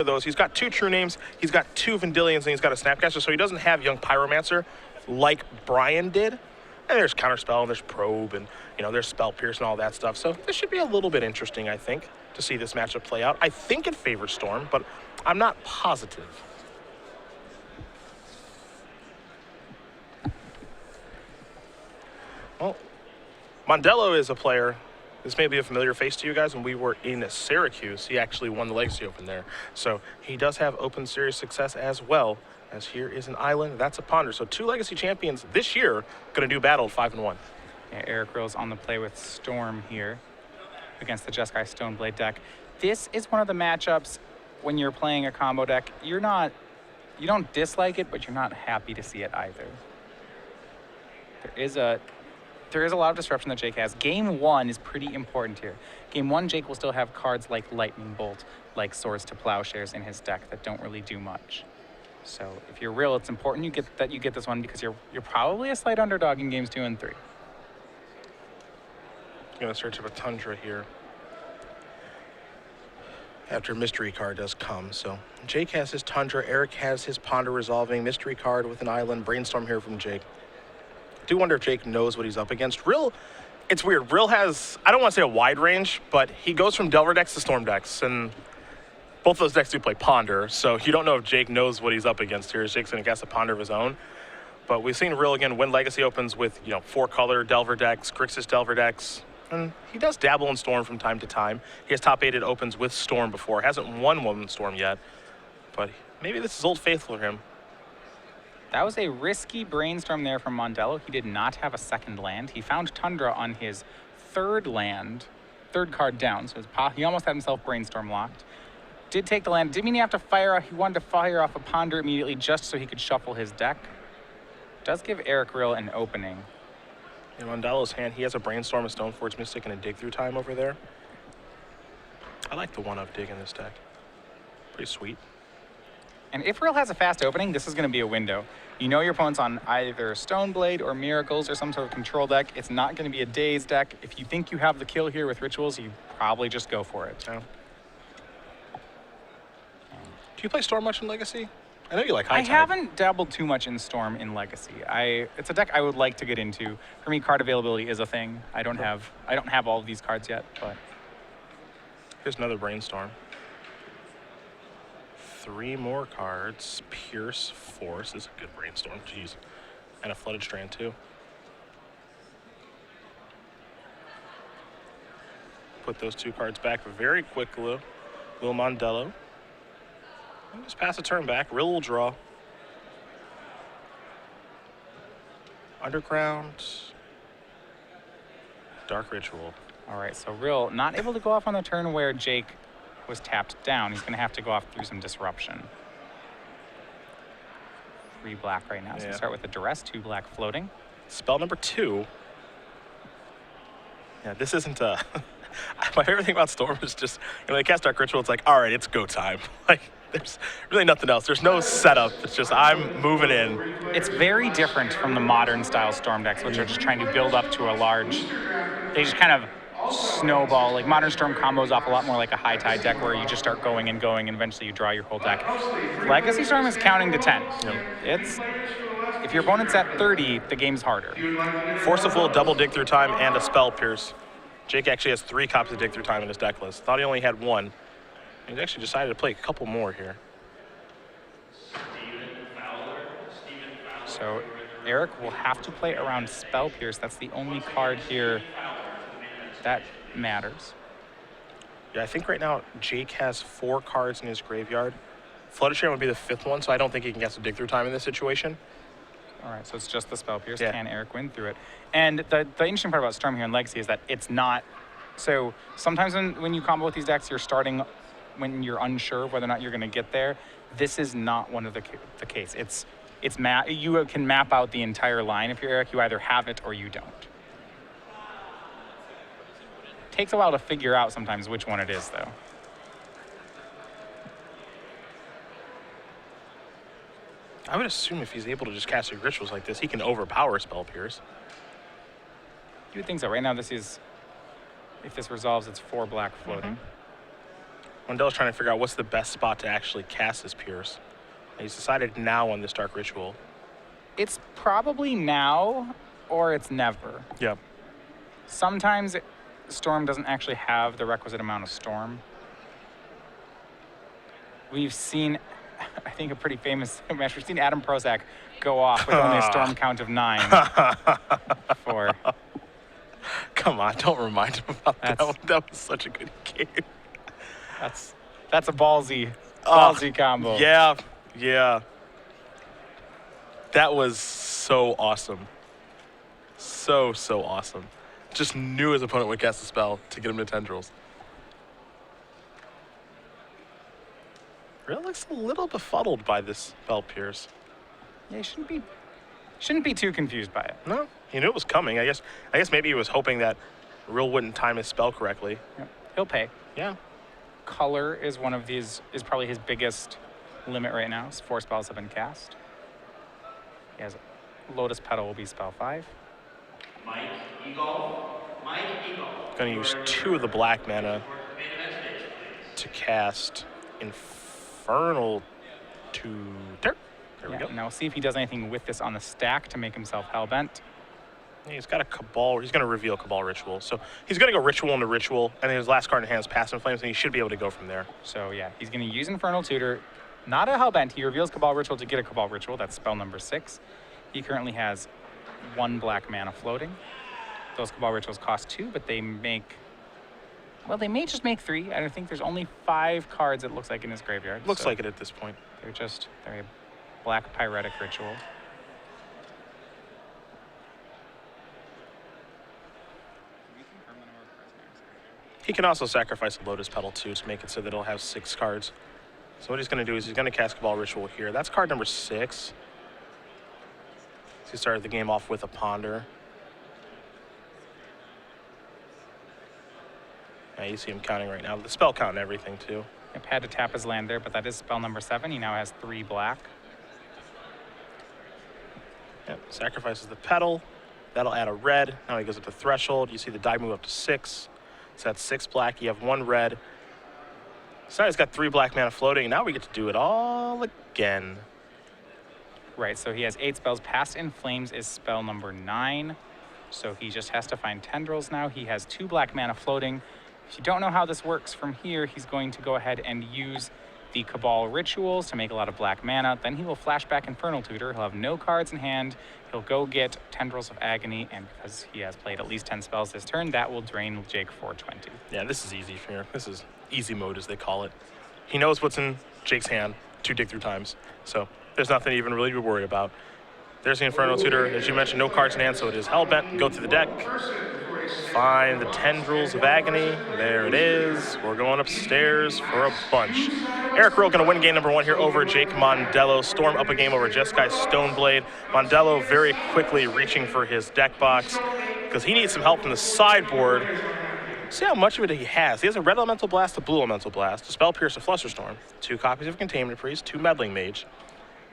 those. He's got 2 True Names, he's got 2 Vendilions, and he's got a Snapcaster, so he doesn't have Young Pyromancer like Brian did. And there's Counterspell, and there's Probe, and there's Spell Pierce and all that stuff. So this should be a little bit interesting, I think, to see this matchup play out. I think it favors Storm, but I'm not positive. Well, Mondello is a player. This may be a familiar face to you guys. When we were in Syracuse, he actually won the Legacy Open there. So he does have Open Series success as well, as here is an Island. That's a Ponder. So 2 Legacy champions this year going to do battle 5-1. Yeah, Eric Rill's on the play with Storm here against the Jeskai Stoneblade deck. This is one of the matchups when you're playing a combo deck. You don't dislike it, but you're not happy to see it either. There is a lot of disruption that Jake has. Game 1 is pretty important here. Game 1, Jake will still have cards like Lightning Bolt, like Swords to Plowshares in his deck that don't really do much. So if you're Rill, it's important you get this one because you're probably a slight underdog in games 2 and 3. Going to search up a Tundra here after Mystery card does come. So Jake has his Tundra, Eric has his Ponder Resolving, Mystery card with an Island, Brainstorm here from Jake. I do wonder if Jake knows what he's up against. Rill, it's weird. Rill has, I don't want to say a wide range, but he goes from Delver decks to Storm decks, and both those decks do play Ponder, so you don't know if Jake knows what he's up against here. Jake's going to cast a Ponder of his own. But we've seen Rill, again, win Legacy Opens with, 4-color Delver decks, Grixis Delver decks, and he does dabble in Storm from time to time. He has top-8 Opens with Storm before. Hasn't won one with Storm yet, but maybe this is Old Faithful for him. That was a risky Brainstorm there from Mondello. He did not have a second land. He found Tundra on his 3rd land, 3rd card down, so he almost had himself Brainstorm locked. Did take the land. Didn't mean he have to fire. He wanted to fire off a Ponder immediately just so he could shuffle his deck. Does give Eric Rill an opening. In Mondello's hand, he has a Brainstorm, a Stoneforge Mystic, and a Dig Through Time over there. I like the 1-up Dig in this deck. Pretty sweet. And if Rill has a fast opening, this is going to be a window. You know your opponent's on either Stoneblade or Miracles or some sort of control deck. It's not going to be a Daze deck. If you think you have the kill here with Rituals, you probably just go for it. Yeah. Do you play Storm much in Legacy? I know you like High Tide. I haven't dabbled too much in Storm in Legacy. It's a deck I would like to get into. For me, card availability is a thing. I don't have all of these cards yet, but here's another Brainstorm. 3 more cards. Pierce, Force is a good Brainstorm. Jeez. And a Flooded Strand, too. Put those 2 cards back very quickly. Little Mondello. And just pass a turn back. Rill will draw. Underground. Dark Ritual. All right, so Rill not able to go off on the turn where Jake was tapped down. He's going to have to go off through some disruption. 3 black right now. So we start with a Duress, 2 black floating. Spell number 2. Yeah, this isn't a... My favorite thing about Storm is just, when they cast Dark Ritual, it's like, all right, it's go time. Like, there's really nothing else. There's no setup. It's just, I'm moving in. It's very different from the modern style Storm decks, which are just trying to build up to a large... They just kind of snowball. Like modern Storm combos off a lot more like a High Tide deck where you just start going and going and eventually you draw your whole deck. Legacy Storm is counting to 10. It's, if your opponent's at 30, the game's harder. Force of Will, double Dig Through Time, and a Spell Pierce. Jake actually has 3 copies of Dig Through Time in his deck list. Thought he only had 1. He's actually decided to play a couple more here. So Eric will have to play around Spell Pierce. That's the only card here that matters. Yeah, I think right now Jake has 4 cards in his graveyard. Flooded Strand would be the 5th one, so I don't think he can get to Dig Through Time in this situation. All right, so it's just the Spell Pierce. Yeah. Can Eric win through it? And the interesting part about Storm here in Legacy is that it's not... So sometimes when you combo with these decks, you're starting when you're unsure whether or not you're going to get there. This is not one of the case. You can map out the entire line if you're Eric. You either have it or you don't. Takes a while to figure out sometimes which one it is, though. I would assume if he's able to just cast rituals like this, he can overpower Spell Pierce. You would think so. Right now, this is, if this resolves, it's 4 black floating. Mondello's trying to figure out what's the best spot to actually cast his Pierce. And he's decided now on this Dark Ritual. It's probably now or it's never. Yep. Sometimes Storm doesn't actually have the requisite amount of Storm. We've seen, I think, a pretty famous match. We've seen Adam Prozac go off with only a Storm count of 9 for... Come on, don't remind him about that one. That was such a good game. That's a ballsy combo. Yeah, yeah. That was so awesome. So awesome. Just knew his opponent would cast a spell to get him to Tendrils. Rill looks a little befuddled by this spell Pierce. Yeah, he shouldn't be too confused by it. No, he knew it was coming. I guess maybe he was hoping that Rill wouldn't time his spell correctly. Yeah. He'll pay. Yeah. Color is probably his biggest limit right now. 4 spells have been cast. He has Lotus Petal will be spell 5. Mike Eagle. Going to use 2 of the black mana to cast Infernal Tutor. There we go. Now we'll see if he does anything with this on the stack to make himself hellbent. He's got a Cabal. He's going to reveal Cabal Ritual. So he's going to go Ritual into Ritual, and then his last card in hand is Past in Flames, and he should be able to go from there. So yeah, he's going to use Infernal Tutor. Not a hellbent. He reveals Cabal Ritual to get a Cabal Ritual. That's spell number 6. He currently has 1 black mana floating. Those Cabal Rituals cost 2, but they may just make 3. I don't think there's only 5 cards, it looks like, in his graveyard. Looks like it at this point. They're a black Pyretic Ritual. He can also sacrifice a Lotus Petal too to make it so that he'll have 6 cards. So what he's going to do is he's going to cast Cabal Ritual here. That's card number 6. So he started the game off with a Ponder. Yeah, you see him counting right now. The spell count and everything too. Yep, had to tap his land there, but that is spell number 7. He now has 3 black. Yep, sacrifices the Petal. That'll add a red. Now he goes up to Threshold. You see the die move up to 6. So that's 6 black. You have 1 red. So now he's got 3 black mana floating. And now we get to do it all again. Right, so he has 8 spells. Past in Flames is spell number 9. So he just has to find Tendrils now. He has 2 black mana floating. If you don't know how this works from here, he's going to go ahead and use the Cabal Rituals to make a lot of black mana. Then he will flashback Infernal Tutor. He'll have no cards in hand. He'll go get Tendrils of Agony, and because he has played at least 10 spells this turn, that will drain Jake for 20. Yeah, this is easy for here. This is easy mode, as they call it. He knows what's in Jake's hand 2 dig through times, so there's nothing even really to worry about. There's the Infernal Tutor. As you mentioned, no cards in hand, so it is Hellbent. Go through the deck. Find the Tendrils of Agony. There it is. We're going upstairs for a bunch. Eric Rill going to win game number 1 here over Jake Mondello. Storm up a game over Jeskai Stoneblade. Mondello very quickly reaching for his deck box because he needs some help from the sideboard. See how much of it he has. He has a Red Elemental Blast, a Blue Elemental Blast, a Spell Pierce, a Flusterstorm, 2 copies of Containment Priest, 2 Meddling Mage,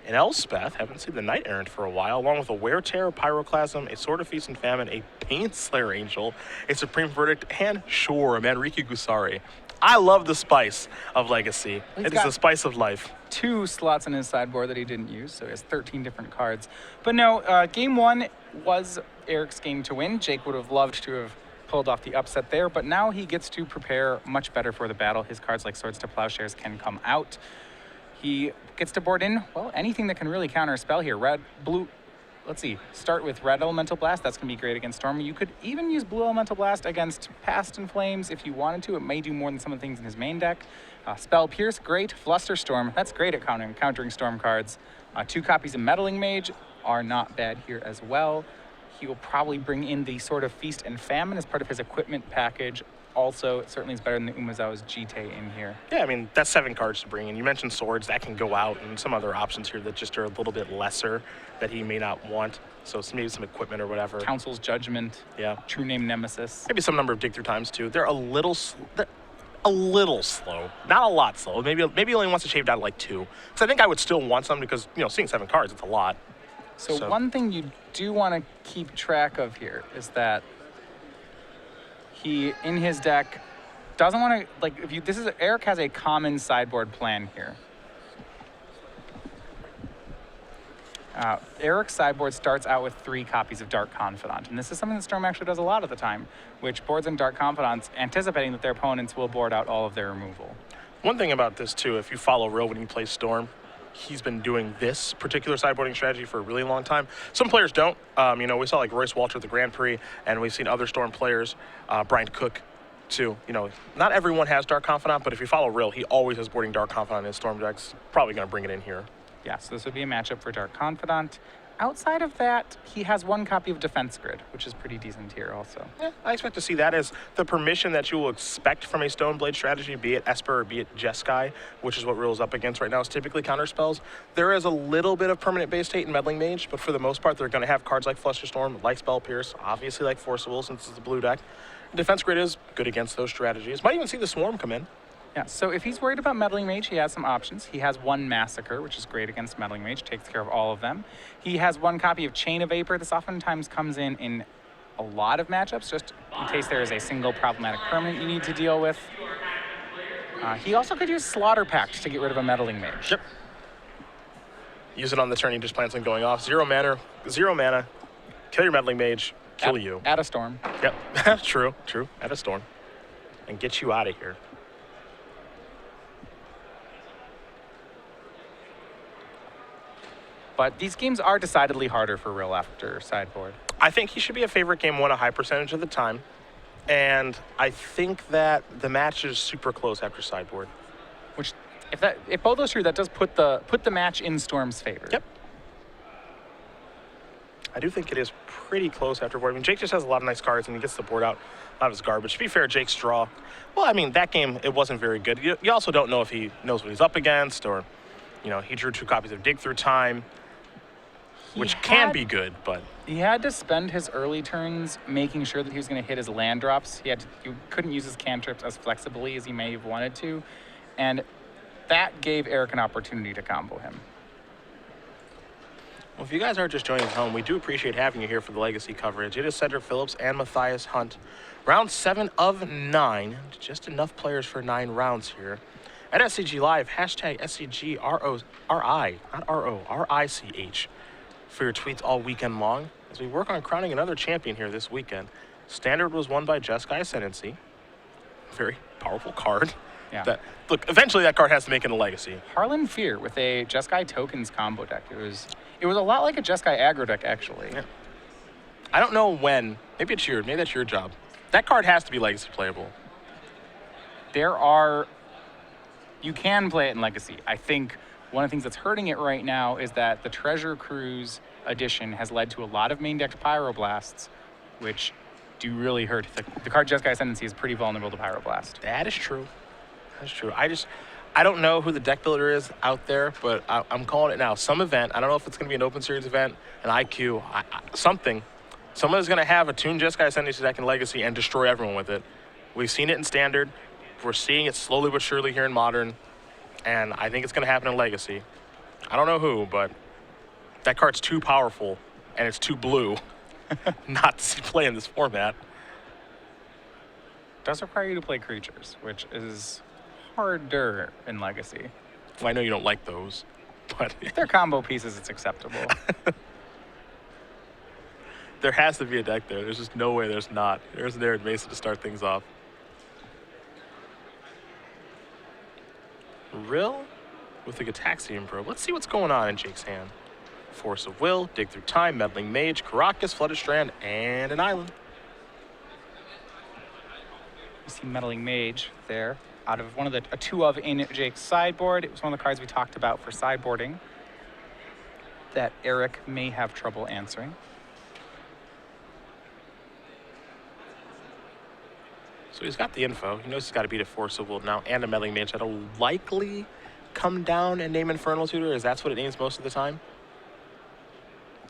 an Elspeth, haven't seen the Knight Errant for a while, along with a Wear Tear, Pyroclasm, a Sword of Feast and Famine, a Painslayer Angel, a Supreme Verdict, and sure, a Manriki Gusari. I love the spice of Legacy. It is the spice of life. 2 slots in his sideboard that he didn't use, so he has 13 different cards. But no, game 1 was Eric's game to win. Jake would have loved to have pulled off the upset there, but now he gets to prepare much better for the battle. His cards like Swords to Plowshares can come out. He gets to board in, well, anything that can really counter a spell here. Red, blue, let's see, start with Red Elemental Blast. That's going to be great against Storm. You could even use Blue Elemental Blast against Past in Flames if you wanted to. It may do more than some of the things in his main deck. Spell Pierce, great. Flusterstorm, that's great at countering Storm cards. 2 copies of Meddling Mage are not bad here as well. He will probably bring in the Sword of Feast and Famine as part of his equipment package. Also, it certainly is better than the Umezawa's Jite in here. Yeah, I mean, that's 7 cards to bring in. You mentioned swords, that can go out, and some other options here that just are a little bit lesser that he may not want. So maybe some equipment or whatever. Council's Judgment. Yeah. True Name Nemesis. Maybe some number of dig through times too. They're a little slow. Not a lot slow. Maybe he only wants to shave down to like 2. So I think I would still want some because, you know, seeing 7 cards, it's a lot. So one thing you do want to keep track of here is that he, in his deck, doesn't want to, like, if you, this is, Eric has a common sideboard plan here. Eric's sideboard starts out with 3 copies of Dark Confidant, and this is something that Storm actually does a lot of the time, which boards in Dark Confidants, anticipating that their opponents will board out all of their removal. One thing about this, too, if you follow Rill when he plays Storm, he's been doing this particular sideboarding strategy for a really long time. Some players don't. You know, we saw like Royce Walter at the Grand Prix, and we've seen other Storm players, Brian Cook, too. You know, not everyone has Dark Confidant, but if you follow Rill, he always has boarding Dark Confidant in his Storm decks. Probably going to bring it in here. Yeah, so this would be a matchup for Dark Confidant. Outside of that, he has 1 copy of Defense Grid, which is pretty decent here also. Yeah, I expect to see that as the permission that you will expect from a Stoneblade strategy, be it Esper or be it Jeskai, which is what Rill's up against right now, is typically counter spells. There is a little bit of permanent base state in Meddling Mage, but for the most part, they're going to have cards like Flusterstorm, like Spell Pierce, obviously like Forcible since it's a blue deck. Defense Grid is good against those strategies. Might even see the Swarm come in. Yeah, so if he's worried about Meddling Mage, he has some options. He has 1 Massacre, which is great against Meddling Mage, takes care of all of them. He has 1 copy of Chain of Vapor. This oftentimes comes in a lot of matchups, just in case there is a single problematic permanent you need to deal with. He also could use Slaughter Pact to get rid of a Meddling Mage. Yep. Use it on the turn he just plans on going off. 0 mana, kill your Meddling Mage, kill you. Add a Storm. Yep, true, add a Storm. And get you out of here. But these games are decidedly harder for Rill after sideboard. I think he should be a favorite game 1 a high percentage of the time. And I think that the match is super close after sideboard. Which, if both those are true, that does put the match in Storm's favor. Yep. I do think it is pretty close after board. I mean, Jake just has a lot of nice cards, and he gets the board out. A lot of his garbage. To be fair, Jake's draw. Well, I mean, that game, it wasn't very good. You also don't know if he knows what he's up against, or, you know, he drew 2 copies of Dig Through Time, which can be good, but... He had to spend his early turns making sure that he was going to hit his land drops. He couldn't use his cantrips as flexibly as he may have wanted to, and that gave Eric an opportunity to combo him. Well, if you guys are just joining us home, we do appreciate having you here for the Legacy coverage. It is Cedric Phillips and Matthias Hunt. Round 7 of 9. Just enough players for 9 rounds here. At SCG Live, hashtag SCGRICH, not R-O-R-I-C-H, for your tweets all weekend long as we work on crowning another champion here this weekend. Standard was won by Jeskai Ascendancy. Very powerful card. Yeah. Look, eventually that card has to make it a Legacy. Harlan Fear with a Jeskai Tokens combo deck. It was a lot like a Jeskai aggro deck, actually. Yeah. I don't know when. Maybe that's your job. That card has to be Legacy playable. You can play it in Legacy. I think one of the things that's hurting it right now is that the Treasure Cruise edition has led to a lot of main deck Pyroblasts, which do really hurt. The card Jeskai Ascendancy is pretty vulnerable to Pyroblast. That is true. That's true. I don't know who the deck builder is out there, but I'm calling it now. Some event. I don't know if it's going to be an Open Series event, an IQ, something. Someone is going to have a tuned Jeskai Ascendancy deck in Legacy and destroy everyone with it. We've seen it in Standard. We're seeing it slowly but surely here in Modern. And I think it's going to happen in Legacy. I don't know who, but that card's too powerful, and it's too blue not to play in this format. It does require you to play creatures, which is harder in Legacy. Well, I know you don't like those, but... If they're combo pieces, it's acceptable. There has to be a deck there. There's just no way there's not. There's there at Mesa to start things off. Rill with the Gataxian Probe. Let's see what's going on in Jake's hand. Force of Will, Dig Through Time, Meddling Mage, Karakas, Flooded Strand, and an Island. You see Meddling Mage there. Out of a 2 of in Jake's sideboard. It was one of the cards we talked about for sideboarding that Eric may have trouble answering. So he's got the info. He knows he's got to beat a Force of Will now and a Meddling Mage that'll likely come down and name Infernal Tutor, as that's what it names most of the time.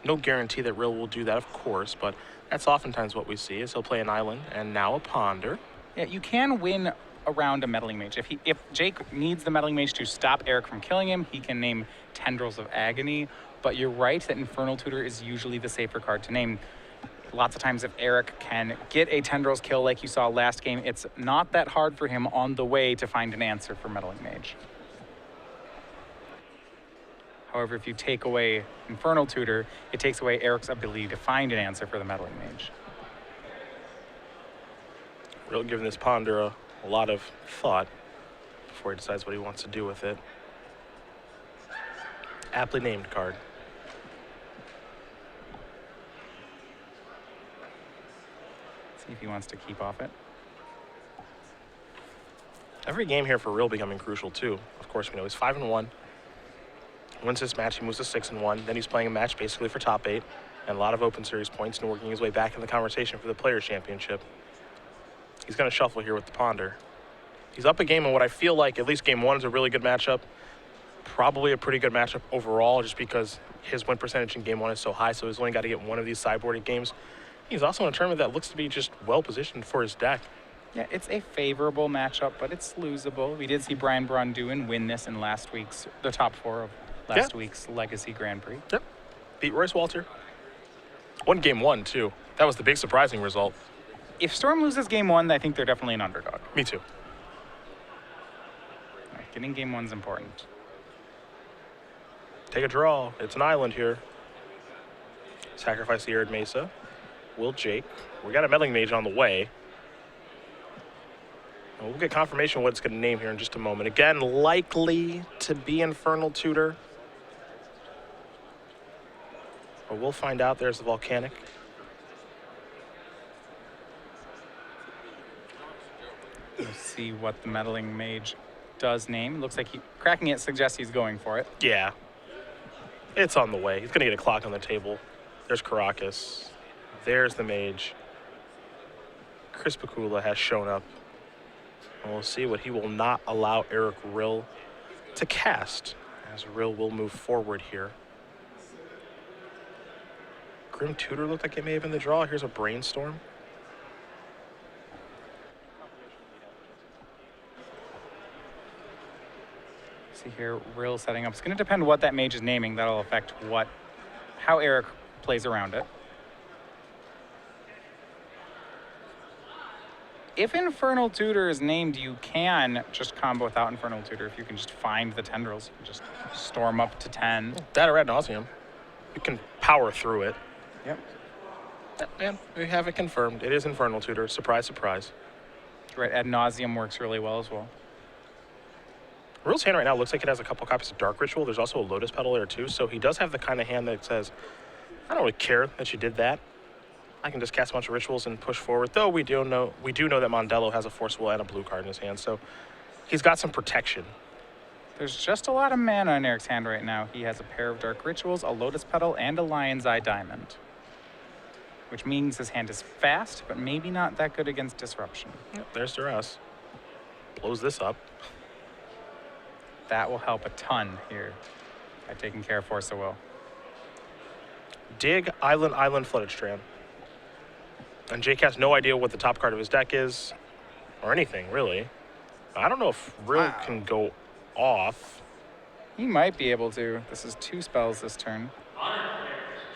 No guarantee that Rill will do that, of course, but that's oftentimes what we see, is he'll play an Island and now a Ponder. Yeah, you can win around a Meddling Mage. If Jake needs the Meddling Mage to stop Eric from killing him, he can name Tendrils of Agony, but you're right that Infernal Tutor is usually the safer card to name. Lots of times if Eric can get a Tendrils kill like you saw last game, it's not that hard for him on the way to find an answer for Meddling Mage. However, if you take away Infernal Tutor, it takes away Eric's ability to find an answer for the Meddling Mage. Rill giving this Ponder a lot of thought before he decides what he wants to do with it. Aptly named card. See if he wants to keep off it. Every game here for Rill becoming crucial too. Of course, we know he's 5-1. Wins this match, he moves to 6-1. Then he's playing a match basically for top 8 and a lot of open series points and working his way back in the conversation for the Players' Championship. He's going to shuffle here with the Ponder. He's up a game in what I feel like at least game 1 is a really good matchup. Probably a pretty good matchup overall just because his win percentage in game 1 is so high, so he's only got to get one of these sideboarded games. He's also in a tournament that looks to be just well-positioned for his deck. Yeah, it's a favorable matchup, but it's losable. We did see Brian Braun-Duin win this in the top 4 of last week's Legacy Grand Prix. Yep. Beat Royce Walter. Won game 1, too. That was the big surprising result. If Storm loses game 1, I think they're definitely an underdog. Me too. Right, getting game 1's important. Take a draw. It's an island here. Sacrifice the Arid Mesa. Will Jake. We got a Meddling Mage on the way. And we'll get confirmation what it's going to name here in just a moment. Again, likely to be Infernal Tutor. But we'll find out. There's the Volcanic. We'll see what the Meddling Mage does name. Looks like cracking it suggests he's going for it. Yeah. It's on the way. He's going to get a clock on the table. There's Caracas. There's the Mage. Chris Pakula has shown up. And we'll see what he will not allow Eric Rill to cast, as Rill will move forward here. Grim Tutor looked like it may have been the draw. Here's a Brainstorm. See here, Rill setting up. It's going to depend what that mage is naming. That'll affect how Eric plays around it. If Infernal Tutor is named, you can just combo without Infernal Tutor. If you can just find the Tendrils, you can just storm up to 10. That or Ad Nauseam. You can power through it. Yep. And we have it confirmed. It is Infernal Tutor. Surprise, surprise. Right, Ad Nauseam works really well as well. Rill's hand right now looks like it has a couple copies of Dark Ritual. There's also a Lotus Petal there too, so he does have the kind of hand that says, I don't really care that you did that. I can just cast a bunch of rituals and push forward. Though we do know that Mondello has a Force Will and a blue card in his hand, so he's got some protection. There's just a lot of mana in Eric's hand right now. He has a pair of Dark Rituals, a Lotus Petal, and a Lion's Eye Diamond. Which means his hand is fast, but maybe not that good against Disruption. Yep, there's Duress. Blows this up. That will help a ton here by taking care of Force of Will. Dig, Island, Flooded Strand. And Jake has no idea what the top card of his deck is, or anything, really. I don't know if Rill can go off. He might be able to. This is 2 spells this turn.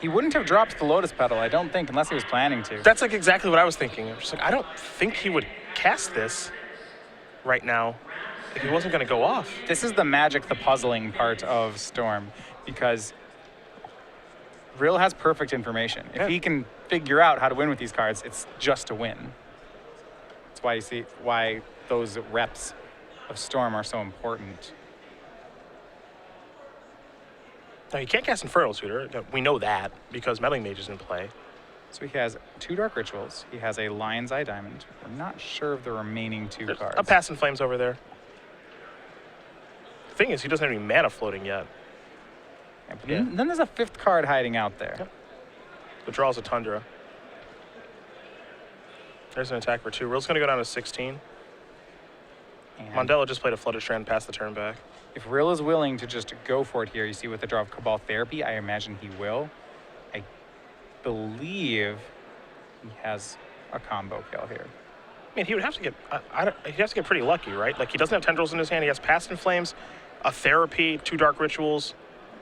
He wouldn't have dropped the Lotus Petal, I don't think, unless he was planning to. That's like exactly what I was thinking. I'm just like, I don't think he would cast this right now if he wasn't going to go off. This is the magic, the puzzling part of Storm, because Rill has perfect information. If he can figure out how to win with these cards, it's just a win. That's why you see why those reps of Storm are so important. Now, he can't cast Infernal Tutor. We know that because Meddling Mage is in play. So he has 2 Dark Rituals. He has a Lion's Eye Diamond. We're not sure of the remaining 2 There's cards. a Pass in Flames over there. The thing is, he doesn't have any mana floating yet. Yeah, but then there's a 5th card hiding out there. Yep. The draw's a Tundra. There's an attack for 2. Rill's going to go down to 16. And Mondello just played a Flooded Strand, passed the turn back. if Rill is willing to just go for it here, you see with the draw of Cabal Therapy, I imagine he will. I believe he has a combo kill here. I mean, he would have to get, he'd have to get pretty lucky, right? Like, he doesn't have Tendrils in his hand. He has Past in Flames, a Therapy, 2 Dark Rituals,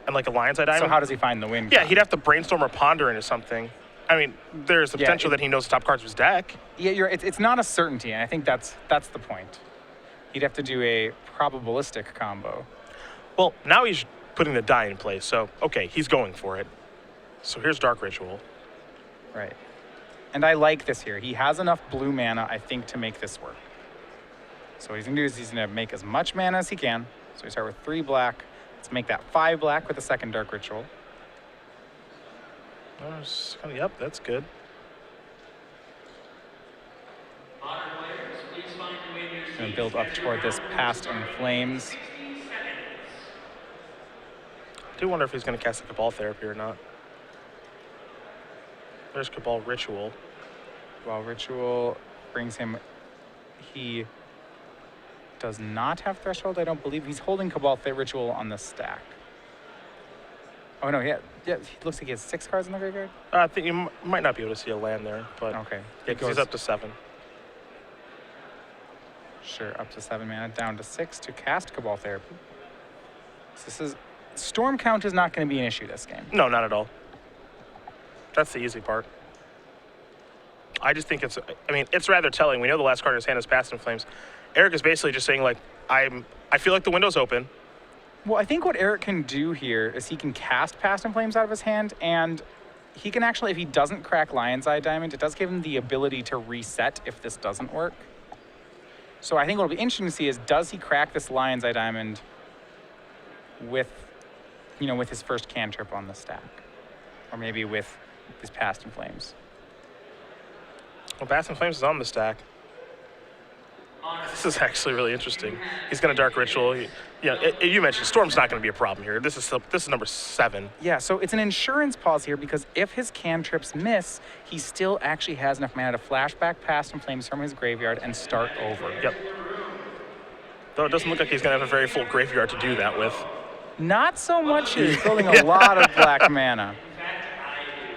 and like a Lion's Eye Diamond. So how does he find the win? Yeah, he'd have to Brainstorm or Ponder into something. I mean, there's the potential that he knows the top cards of his deck. Yeah, it's not a certainty, and I think that's the point. He'd have to do a probabilistic combo. Well, now he's putting the die in place, so, okay, he's going for it. So here's Dark Ritual. Right. And I like this here. He has enough blue mana, I think, to make this work. So what he's going to do is he's going to make as much mana as he can. So we start with 3 black. Let's make that 5 black with a second Dark Ritual. Yep, that's good. Modern players, please find your way to your Going to seats build up as your toward this round Past will in start in Flames. 60 seconds. I do wonder if he's going to cast a Cabal Therapy or not. There's Cabal Ritual. While Ritual brings him, he does not have Threshold, I don't believe. He's holding Cabal Ritual on the stack. Oh, no, yeah, it looks like he has 6 cards in the graveyard. I think you might not be able to see a land there, but Okay. yeah, He because he's goes- up to 7. Sure, up to 7 mana, down to 6 to cast Cabal Therapy. So this is... Storm count is not going to be an issue this game. No, not at all. That's the easy part. I just think it's rather telling. We know the last card in his hand is Past in Flames. Eric is basically just saying, like, I feel like the window's open. Well, I think what Eric can do here is he can cast Past in Flames out of his hand, and he can actually, if he doesn't crack Lion's Eye Diamond, it does give him the ability to reset if this doesn't work. So I think what'll be interesting to see is, does he crack this Lion's Eye Diamond with, with his first cantrip on the stack? Or maybe with his Past in Flames. Well, Past in Flames is on the stack. This is actually really interesting. He's going to Dark Ritual. You mentioned Storm's not going to be a problem here. This is number 7. Yeah, so it's an insurance pause here because if his cantrips miss, he still actually has enough mana to flashback Past in Flames from his graveyard and start over. Yep. Though it doesn't look like he's going to have a very full graveyard to do that with. Not so much. He's building a lot of black mana. In fact, I do.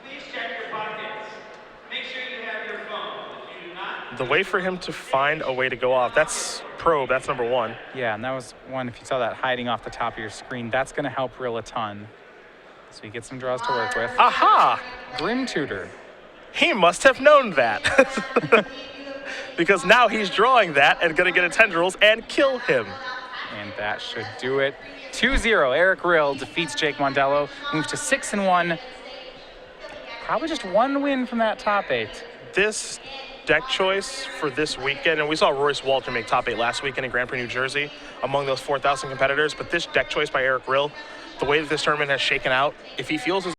Please check your pockets. Make sure you have your phone. If you do not, The way for him to find a way to go off, that's Probe, that's number 1. Yeah, and that was one, if you saw that hiding off the top of your screen, that's going to help Rill a ton. So he gets some draws to work with. Aha! Grim Tutor. He must have known that. Because now he's drawing that and going to get a Tendrils and kill him. And that should do it. 2-0, Eric Rill defeats Jake Mondello, moves to 6-1. Probably just one win from that top 8. This deck choice for this weekend, and we saw Royce Walter make top 8 last weekend in Grand Prix, New Jersey, among those 4,000 competitors, but this deck choice by Eric Rill, the way that this tournament has shaken out, if he feels as